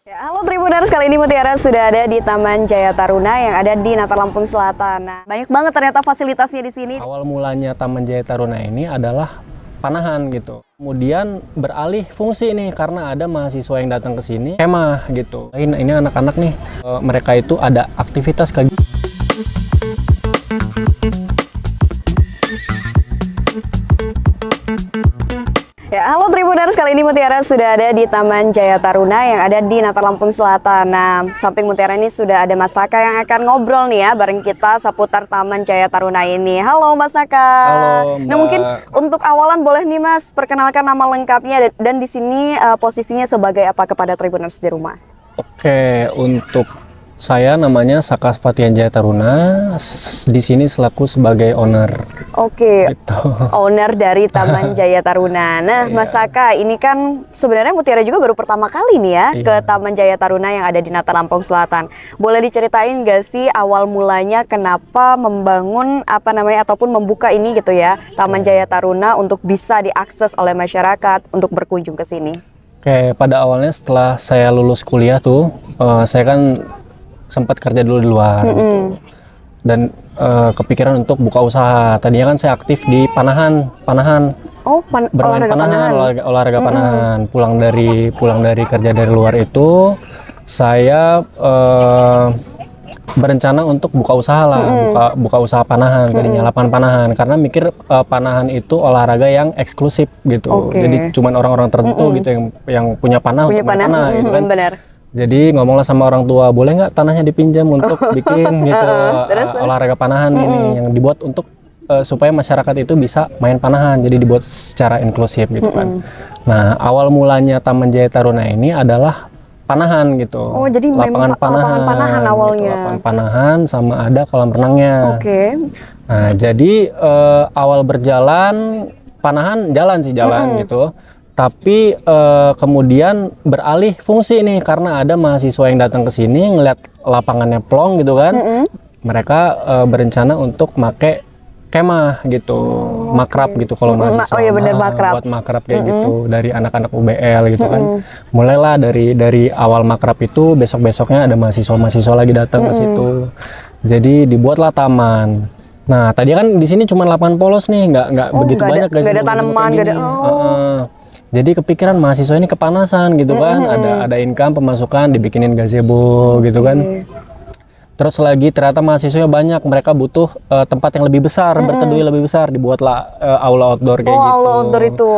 Ya, halo Tribuners, kali ini Mutiara sudah ada di Taman Jaya Taruna yang ada di Natar Lampung Selatan. Nah, banyak banget ternyata fasilitasnya di sini. Awal mulanya Taman Jaya Taruna ini adalah panahan gitu. Kemudian beralih fungsi nih karena ada mahasiswa yang datang ke sini kemah gitu. Ini anak-anak nih, mereka itu ada aktivitas kegiatan. Ya, halo Tribuners, kali ini Mutiara sudah ada di Taman Jaya Taruna yang ada di Natar Lampung Selatan. Nah, samping Mutiara ini sudah ada Mas Saka yang akan ngobrol nih ya bareng kita seputar Taman Jaya Taruna ini. Halo Mas Saka. Halo Mbak. Nah, mungkin untuk awalan boleh nih Mas perkenalkan nama lengkapnya dan di sini posisinya sebagai apa kepada Tribuners di rumah. Oke, untuk saya namanya Saka Fatian Jaya Taruna, di sini selaku sebagai owner. Oke, Gitu. owner dari Taman Jaya Taruna. Nah, Mas Saka, ini kan sebenarnya Mutiara juga baru pertama kali nih ya ke Taman Jaya Taruna yang ada di Natar Lampung Selatan. Boleh diceritain nggak sih awal mulanya kenapa membangun ataupun membuka ini gitu ya, Taman Jaya Taruna untuk bisa diakses oleh masyarakat untuk berkunjung ke sini? Oke, pada awalnya setelah saya lulus kuliah tuh, saya kan sempat kerja dulu di luar gitu. Dan kepikiran untuk buka usaha. Tadinya kan saya aktif di panahan. Oh, Bermain olahraga panahan, olahraga panahan. Pulang dari kerja dari luar itu, saya berencana untuk buka usaha lah, buka usaha panahan, tadinya lapangan panahan, karena mikir panahan itu olahraga yang eksklusif gitu. Oke. Jadi cuman orang-orang tertentu gitu yang punya panah untuk main panah gitu kan. Benar. Jadi ngomonglah sama orang tua, boleh nggak tanahnya dipinjam untuk bikin gitu olahraga panahan ini yang dibuat untuk supaya masyarakat itu bisa main panahan, jadi dibuat secara inklusif gitu kan. Nah, awal mulanya Taman Jaya Taruna ini adalah panahan gitu. Oh, jadi memang lapangan panahan awalnya. Gitu, lapangan panahan sama ada kolam renangnya. Oke. Nah, jadi awal berjalan panahan jalan gitu. Tapi kemudian beralih fungsi nih karena ada mahasiswa yang datang ke sini ngeliat lapangannya plong gitu kan. Mereka berencana untuk make kemah gitu, makrab gitu kalau mahasiswa. Oh iya benar, makrab. Buat makrab kayak gitu dari anak-anak UBL gitu kan. Mulailah dari awal makrab itu, besok-besoknya ada mahasiswa lagi datang ke situ. Jadi dibuatlah taman. Nah, tadi kan di sini cuma lapangan polos nih, nggak begitu banyak guys. Nggak ada tanaman, nggak ada. Jadi kepikiran mahasiswa ini kepanasan gitu kan, ada income, pemasukan, dibikinin gazebo gitu kan. Terus lagi ternyata mahasiswanya banyak, mereka butuh tempat yang lebih besar, berteduh lebih besar, dibuatlah aula outdoor kayak gitu. Aula outdoor itu.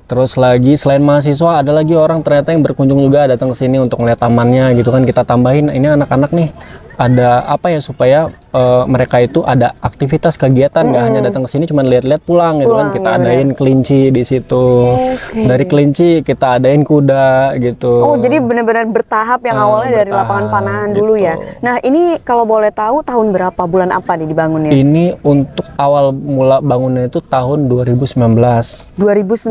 Terus lagi selain mahasiswa ada lagi orang ternyata yang berkunjung juga datang ke sini untuk ngeliat tamannya gitu kan. Kita tambahin ini anak-anak nih ada apa ya supaya mereka itu ada aktivitas kegiatan, nggak hanya datang ke sini cuma lihat-lihat pulang gitu kan. Kita adain kelinci di situ. Dari kelinci kita adain kuda gitu. Oh, jadi benar-benar bertahap yang awalnya dari lapangan panahan dulu ya. Nah, ini kalau boleh tahu tahun berapa, bulan apa nih dibangunnya? Ini untuk awal mula bangunnya itu tahun 2019. 2019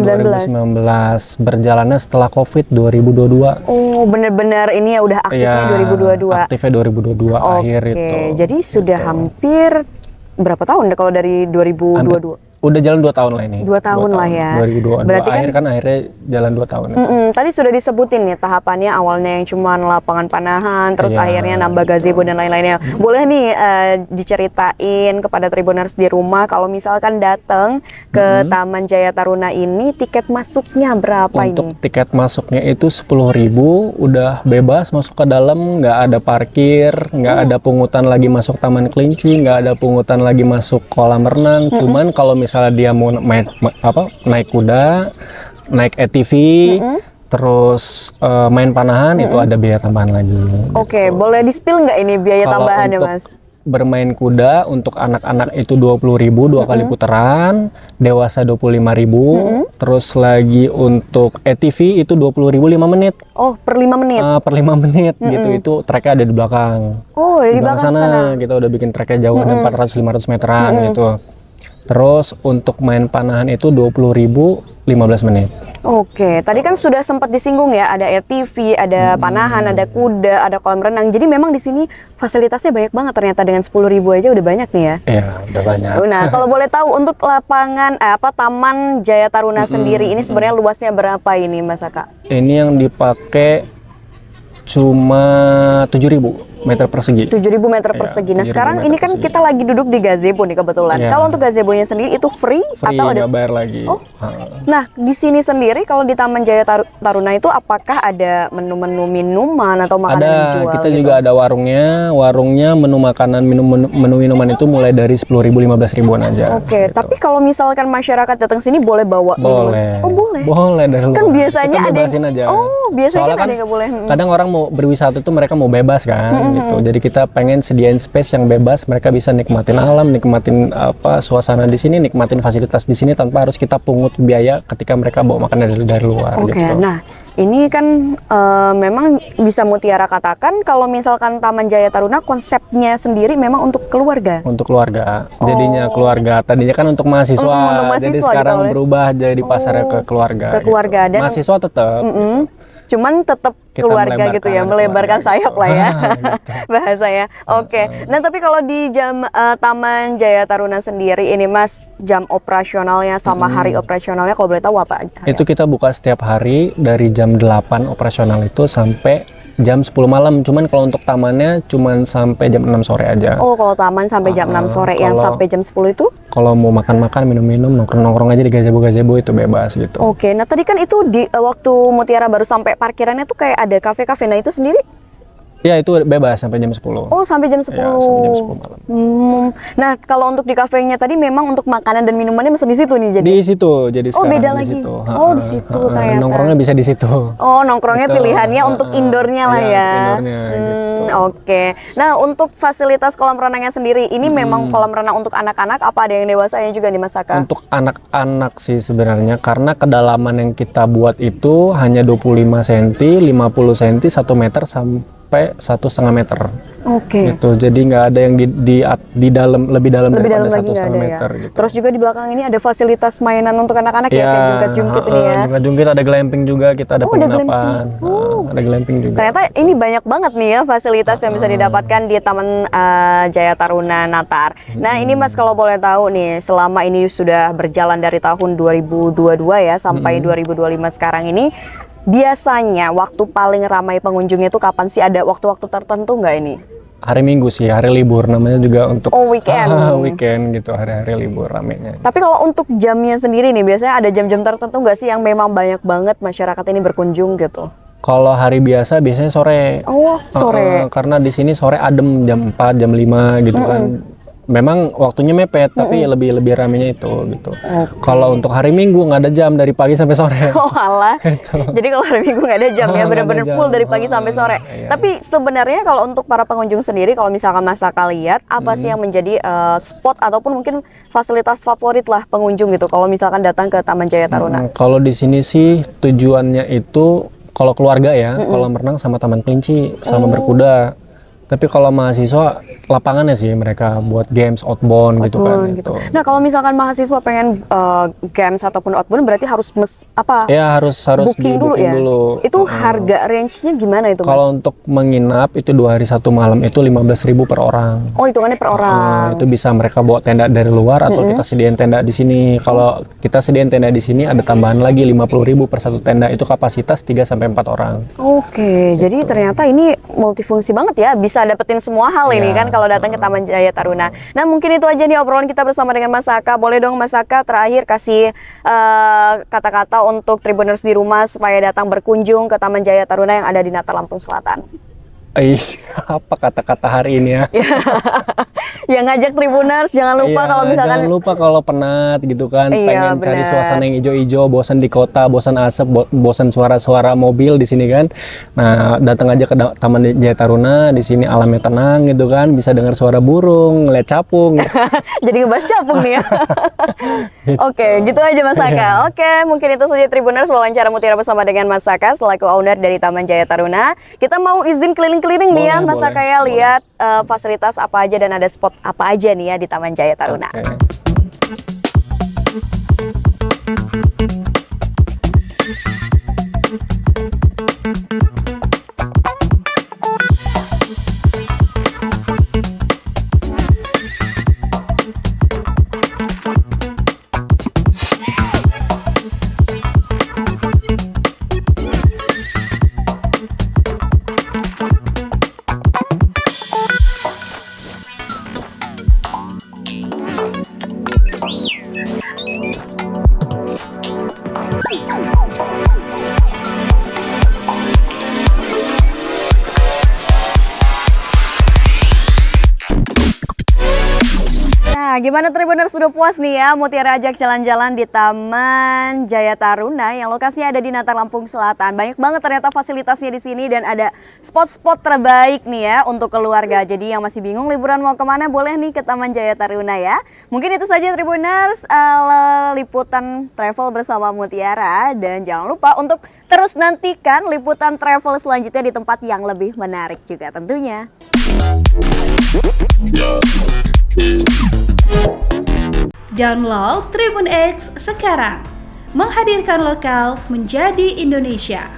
berjalannya setelah Covid 2022. Oh, benar-benar ini ya udah aktifnya 2022. Aktifnya 2022 akhir itu. Jadi sudah hampir berapa tahun deh kalau dari 2022? Udah jalan 2 tahun lah ini. 2 tahun lah ya. 2022. Berarti akhirnya jalan 2 tahun. Tadi sudah disebutin nih tahapannya, awalnya yang cuma lapangan panahan, terus akhirnya nambah gazebo dan lain-lainnya. Boleh nih diceritain kepada Tribuners di rumah kalau misalkan datang ke Taman Jaya Taruna ini, tiket masuknya berapa ini? Untuk tiket masuknya itu 10.000, udah bebas masuk ke dalam, nggak ada parkir, nggak ada pungutan lagi masuk taman kelinci, nggak ada pungutan lagi masuk kolam renang. Cuman kalau misalnya dia mau naik kuda, naik ATV, terus main panahan itu ada biaya tambahan lagi. Oke, boleh di-spill nggak ini biaya tambahannya, Mas? Bermain kuda untuk anak-anak itu 20.000 2 kali putaran, dewasa 25.000, terus lagi untuk ATV itu 20.000 5 menit. Oh, per 5 menit? Per 5 menit gitu, itu treknya ada di belakang. Oh, di belakang sana. Kita udah bikin treknya jauh, ada 400-500 meteran gitu. Terus untuk main panahan itu 20.000 15 menit. Oke, tadi kan sudah sempat disinggung ya, ada ATV, ada panahan, ada kuda, ada kolam renang. Jadi memang di sini fasilitasnya banyak banget ternyata, dengan 10.000 aja udah banyak nih ya. Iya, udah banyak. Nah, kalau boleh tahu untuk lapangan Taman Jaya Taruna sendiri ini sebenarnya luasnya berapa ini, Mas Saka? Ini yang dipakai cuma 7.000 meter persegi. 7.000 meter Iya, persegi. Nah 7.000 sekarang meter ini kan persegi. kita lagi duduk di gazebo nih kebetulan. Iya. Kalau untuk gazebonya sendiri itu free atau ada? Nggak bayar lagi. Oh. Ha. Nah di sini sendiri kalau di Taman Jaya Taruna itu apakah ada menu-menu minuman atau makanan yang Ada, dijual? kita gitu? juga ada warungnya menu makanan, menu minuman itu mulai dari 10.000 15.000-an aja. Oke, gitu. tapi kalau misalkan masyarakat datang sini boleh bawa minuman? Boleh. Oh boleh. Boleh dari luar. Kan biasanya Kita ada yang- bebasin aja. Oh, biasanya Soalnya kan ada yang nggak boleh. Kadang orang mau berwisata tuh mereka mau bebas kan gitu. Jadi kita pengen sediain space yang bebas, mereka bisa nikmatin alam, nikmatin suasana di sini, nikmatin fasilitas di sini tanpa harus kita pungut biaya ketika mereka bawa makanan dari luar Oke, gitu. nah ini kan memang bisa Mutiara katakan kalau misalkan Taman Jaya Taruna konsepnya sendiri memang untuk keluarga. Untuk keluarga, jadinya keluarga. Tadinya kan untuk mahasiswa, untuk mahasiswa jadi gitu sekarang oleh. berubah jadi pasarnya ke keluarga. Ke keluarga. gitu. Dan- mahasiswa tetap. Cuman tetap Kita keluarga gitu ya, melebarkan keluarga sayap gitu. lah ya Gitu. bahasanya. Oke. Nah tapi kalau di jam Taman Jaya Taruna sendiri ini Mas, jam operasionalnya sama hari operasionalnya kalau boleh tahu apa aja? Itu kita buka setiap hari dari jam 8 operasional itu sampai jam 10 malam. Cuman kalau untuk tamannya cuman sampai jam 6 sore aja. Oh kalau taman sampai jam 6 sore, yang kalau- sampai jam 10 itu? Kalau mau makan-makan, minum-minum, nongkrong-nongkrong aja di gazebo-gazebo itu bebas gitu. Oke, nah tadi kan itu di waktu Mutiara baru sampai parkirannya tuh kayak ada kafe-kafe. Nah itu sendiri? Ya itu bebas sampai jam 10. Oh sampai jam 10. Ya, sampai jam 10 malam. Nah kalau untuk di kafenya tadi memang untuk makanan dan minumannya mesen di situ nih jadi? Di situ, jadi Oh, sekarang beda di lagi. situ. Oh, di situ ternyata. Nongkrongnya bisa di situ. Oh nongkrongnya Betul. pilihannya untuk indoornya lah Iya, ya. untuk indoornya, gitu. Oke. Nah untuk fasilitas kolam renangnya sendiri ini memang kolam renang untuk anak-anak apa ada yang dewasanya juga nih Mas Saka? Untuk anak-anak sih sebenarnya, karena kedalaman yang kita buat itu hanya 25 cm, 50 cm, 1 meter sampai 1,5 meter. Oke. Gitu. Jadi nggak ada yang di dalam lebih dalam Lebih dalam daripada lagi nggak 1,5 ada ya. meter gitu. Terus juga di belakang ini ada fasilitas mainan untuk anak-anak ya kayak jungkit-jungkit ini ya. Jungkit-jungkit, ada glamping juga, kita ada Oh, ada penginapan. glamping. Ada glamping juga. Ternyata ini banyak banget nih ya fasilitas yang bisa didapatkan di Taman Jaya Taruna Natar. Nah ini Mas kalau boleh tahu nih, selama ini sudah berjalan dari tahun 2022 ya sampai 2025 sekarang ini, biasanya waktu paling ramai pengunjungnya itu kapan sih? Ada waktu-waktu tertentu nggak ini? Hari Minggu sih, hari libur namanya juga untuk Oh, weekend. weekend gitu, hari-hari libur ramenya. Tapi kalau untuk jamnya sendiri nih, biasanya ada jam-jam tertentu nggak sih yang memang banyak banget masyarakat ini berkunjung gitu? Kalau hari biasa biasanya sore. Oh, sore. Karena di sini sore adem jam 4, jam 5 gitu kan. Memang waktunya mepet, tapi lebih ramenya itu gitu. Kalau untuk hari Minggu nggak ada jam dari pagi sampai sore. Oh alah. Gitu. Jadi kalau hari Minggu nggak ada jam ya, Nggak ada benar-benar jam. full dari pagi sampai sore. Iya. Tapi sebenarnya kalau untuk para pengunjung sendiri, kalau misalkan Mas Saka lihat, apa sih yang menjadi spot ataupun mungkin fasilitas favorit lah pengunjung gitu, kalau misalkan datang ke Taman Jaya Taruna? Kalau di sini sih tujuannya itu kalau keluarga ya, kolam renang sama taman kelinci sama berkuda. Tapi kalau mahasiswa lapangannya sih mereka buat games outbound gitu kan. Gitu. Nah kalau misalkan mahasiswa pengen games ataupun outbound berarti harus Ya harus booking dulu di-booking ya. dulu. Itu harga range-nya gimana itu Mas? Kalau untuk menginap itu 2 hari 1 malam itu 15.000 per orang. Oh hitungannya per orang. Itu bisa mereka bawa tenda dari luar atau kita sediain tenda di sini. Kalau kita sediain tenda di sini ada tambahan lagi 50.000 per satu tenda. Itu kapasitas 3 sampai 4 orang. Oke, jadi ternyata ini multifungsi banget ya, bisa dapetin semua hal ini Ya. kan kalau datang ke Taman Jaya Taruna. Nah mungkin itu aja nih obrolan kita bersama dengan Mas Saka. Boleh dong Mas Saka terakhir kasih kata-kata untuk Tribuners di rumah supaya datang berkunjung ke Taman Jaya Taruna yang ada di Natar Lampung Selatan. Apa kata-kata hari ini ya? Ya ngajak Tribuners, jangan lupa Iya, kalau misalkan jangan lupa kalau penat gitu kan, Iya, pengen cari benar. suasana yang hijau-hijau, bosan di kota, bosan asap, bosan suara-suara mobil di sini kan. Nah, datang aja ke Taman Jaya Taruna, di sini alamnya tenang gitu kan, bisa dengar suara burung, ngeliat capung. jadi ngebahas capung nih ya. Oke, gitu aja Mas Saka. Oke, mungkin itu saja Tribuners wawancara Mutiara bersama dengan Mas Saka selaku owner dari Taman Jaya Taruna. Kita mau izin keliling-keliling nih ya Boleh, Mas Saka boleh, ya, boleh. lihat fasilitas apa aja dan ada spot apa aja nih ya di Taman Jaya Taruna. Oke. Nah, gimana Tribuners, sudah puas nih ya Mutiara ajak jalan-jalan di Taman Jaya Taruna yang lokasinya ada di Natar Lampung Selatan. Banyak banget ternyata fasilitasnya di sini dan ada spot-spot terbaik nih ya untuk keluarga. Jadi yang masih bingung liburan mau kemana, boleh nih ke Taman Jaya Taruna ya. Mungkin itu saja Tribuners, liputan travel bersama Mutiara, dan jangan lupa untuk terus nantikan liputan travel selanjutnya di tempat yang lebih menarik juga tentunya. Download Tribun X sekarang, menghadirkan lokal menjadi Indonesia.